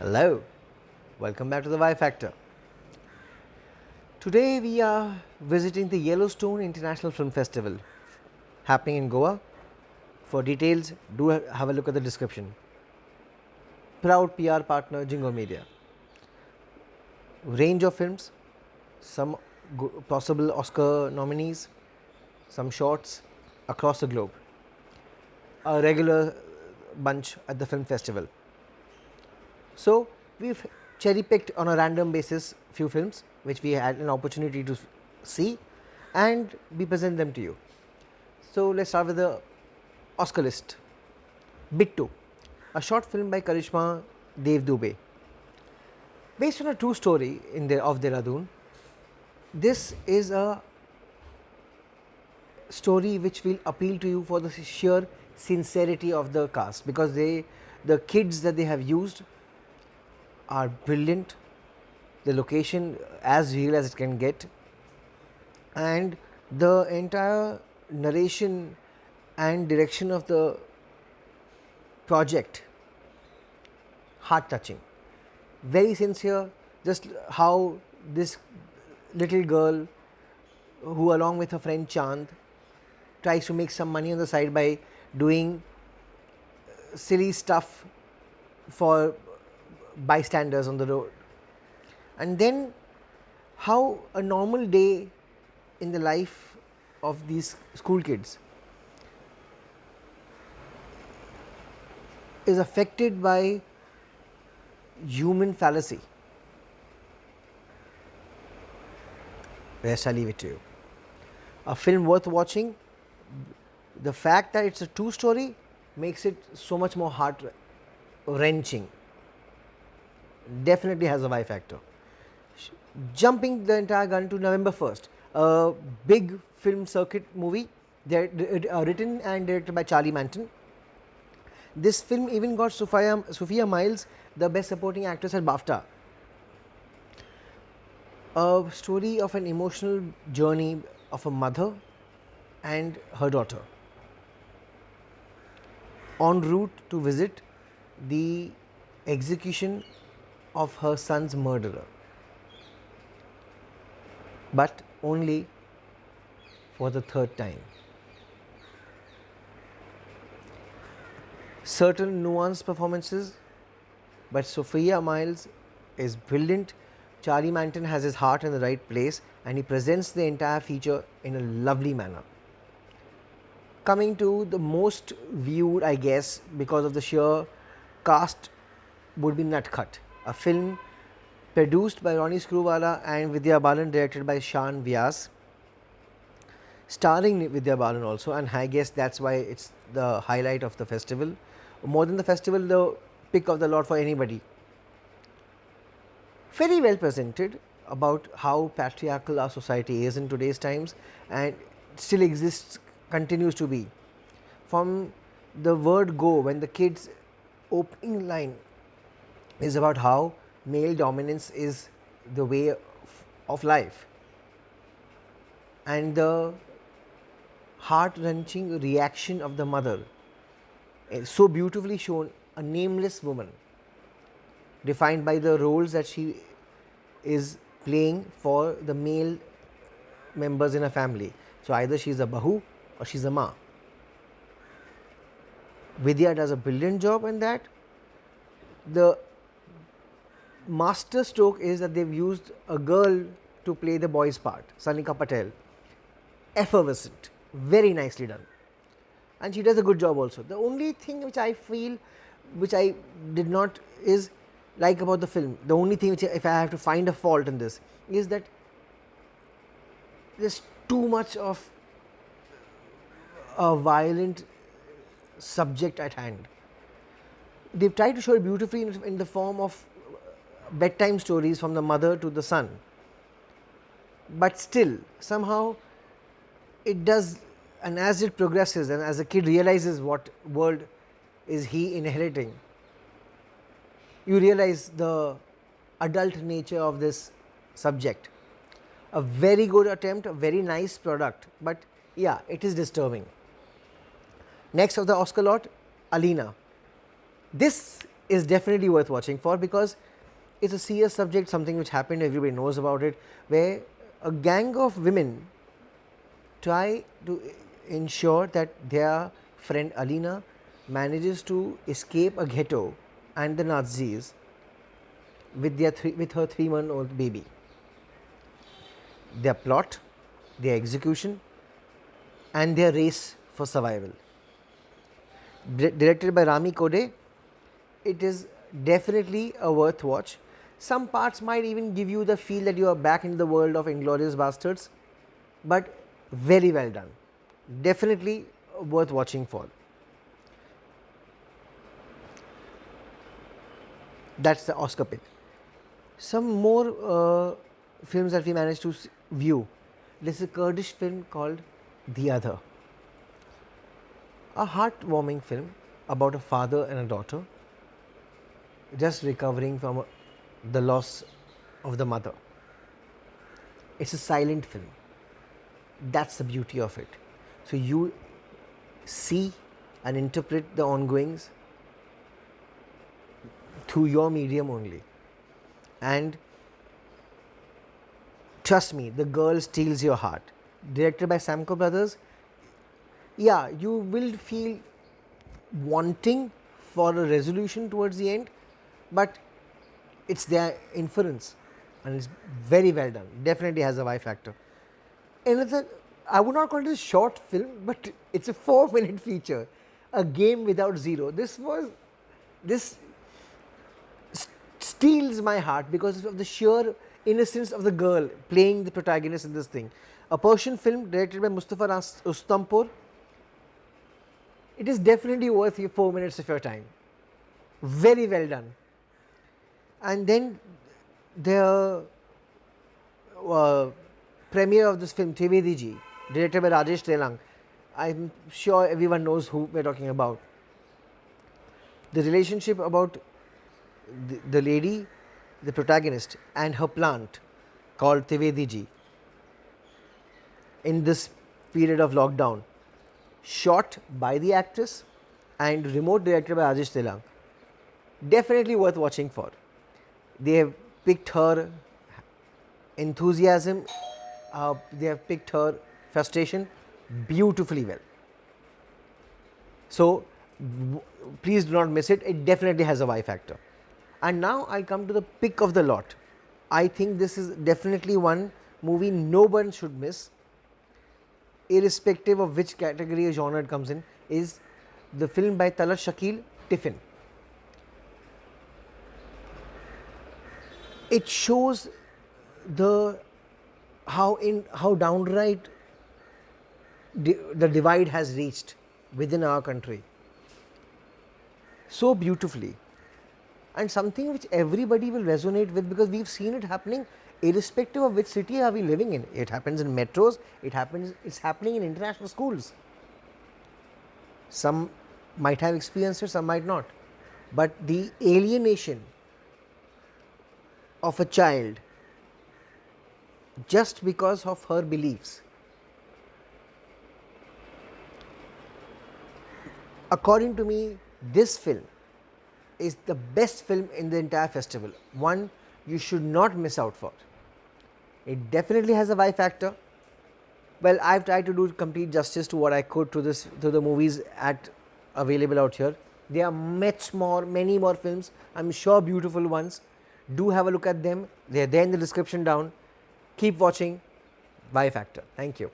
Hello, welcome back to the Y Factor. Today we are visiting the Yellowstone International Film Festival happening in Goa. For details, do have a look at the description. Proud PR partner JINGO Media. Range of films, some possible Oscar nominees, some shorts across the globe. A regular bunch at the film festival. So we've cherry picked on a random basis few films which we had an opportunity to see and we present them to you. So let's start with the Oscar list. Bittu, a short film by Karishma Dev Dubey. Based on a true story of Dehradun, this is a story which will appeal to you for the sheer sincerity of the cast, because the kids that they have used are brilliant, the location as real as it can get, and the entire narration and direction of the project heart touching, very sincere. Just how this little girl, who along with her friend Chand tries to make some money on the side by doing silly stuff for bystanders on the road, and then how a normal day in the life of these school kids is affected by human fallacy. Rest I leave it to you. A film worth watching. The fact that it's a true story makes it so much more heart wrenching. Definitely has a Y factor. Jumping the entire gun to November 1st, a big film circuit movie written and directed by Charlie Manton. This film even got Sophia Myles the Best Supporting Actress at BAFTA. A story of an emotional journey of a mother and her daughter en route to visit the execution of her son's murderer, but only for the third time. Certain nuanced performances, but Sophia Myles is brilliant. Charlie Manton has his heart in the right place and he presents the entire feature in a lovely manner. Coming to the most viewed, I guess, because of the sheer cast, would be Nutcut, a film produced by Ronnie Screwvala and Vidya Balan, directed by Shan Vyas, starring Vidya Balan also, and I guess that's why it's the highlight of the festival. More than the festival, the pick of the lot for anybody. Very well presented about how patriarchal our society is in today's times and still exists, continues to be. From the word go, when the kids' opening line is about how male dominance is the way of life, and the heart-wrenching reaction of the mother is so beautifully shown. A nameless woman defined by the roles that she is playing for the male members in a family. So either she's a bahu or she's a ma. Vidya does a brilliant job in that. The master stroke is that they've used a girl to play the boy's part, Sanika Patel. Effervescent, very nicely done, and she does a good job also. The only thing which I feel, which I did not is like about the film, the only thing which, if I have to find a fault in this, is that there's too much of a violent subject at hand. They've tried to show it beautifully in the form of bedtime stories from the mother to the son, but still somehow it does, and as it progresses and as the kid realizes what world is he inheriting, you realize the adult nature of this subject. A very good attempt, a very nice product, but yeah, it is disturbing. Next of the Oscar lot, Alina. This is definitely worth watching for, because it's a serious subject, something which happened, everybody knows about it, where a gang of women try to ensure that their friend Alina manages to escape a ghetto and the Nazis with her 3-month-old baby. Their plot, their execution, and their race for survival. Directed by Rami Kode, it is definitely a worth watch. Some parts might even give you the feel that you are back in the world of Inglourious Bastards, but very well done. Definitely worth watching for. That's the Oscar pick. Some more films that we managed to view. This is a Kurdish film called The Other. A heartwarming film about a father and a daughter just recovering from the loss of the mother. It's a silent film. That's the beauty of it. So you see and interpret the ongoings through your medium only. And trust me, the girl steals your heart. Directed by Samko brothers. Yeah, you will feel wanting for a resolution towards the end, but it's their inference and it's very well done. Definitely has a Y factor. Another, I would not call it a short film, but it's a 4-minute feature, A Game Without Zero. This steals my heart because of the sheer innocence of the girl playing the protagonist in this thing. A Persian film directed by Mustafa Ustampur. It is definitely worth your 4 minutes of your time. Very well done. And then the premiere of this film, Trivedi Ji, directed by Rajesh Telang. I'm sure everyone knows who we're talking about. The relationship about the lady, the protagonist, and her plant called Trivedi Ji in this period of lockdown, shot by the actress and remote directed by Rajesh Telang. Definitely worth watching for. They have picked her enthusiasm, they have picked her frustration beautifully well. So please do not miss it. It definitely has a Y factor. And now I come to the pick of the lot. I think this is definitely one movie no one should miss, irrespective of which category or genre it comes in, is the film by Talat Shakil, Tiffin. It shows how downright the divide has reached within our country so beautifully, and something which everybody will resonate with, because we've seen it happening irrespective of which city are we living in. It happens in metros, it's happening in international schools. Some might have experienced it, some might not, but the alienation of a child just because of her beliefs, according to me, this film is the best film in the entire festival. One you should not miss out for. It definitely has a Y factor. Well, I've tried to do complete justice to what I could to the movies available out here. There are many more films. I'm sure beautiful ones. Do have a look at them. They're there in the description down. Keep watching. Y factor. Thank you.